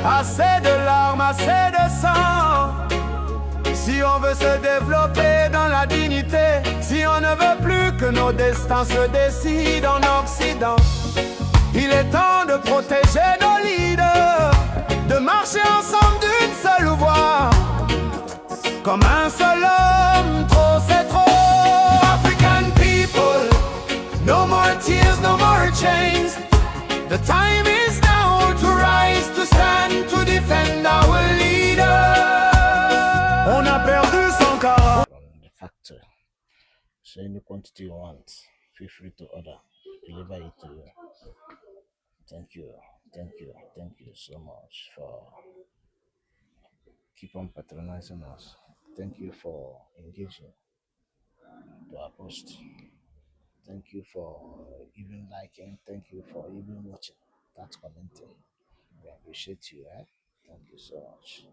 Assez de larmes, assez de sang. Si on veut se développer dans la dignité, si on ne veut plus que nos destins se décident en Occident, il est temps de protéger nos leaders, de marcher ensemble d'une seule voix, comme un seul homme. Trop c'est trop. African people, no more tears, no more chains. The time is now to rise, to stand, to defend our leader. On a perdu son caractère. From the factory. So any quantity you want, feel free to order. Deliver it to you. Thank you. Thank you. Thank you so much for keep on patronizing us. Thank you for engaging to our post. Thank you for even liking. Thank you for even watching. That's commenting. We appreciate you. Thank you so much.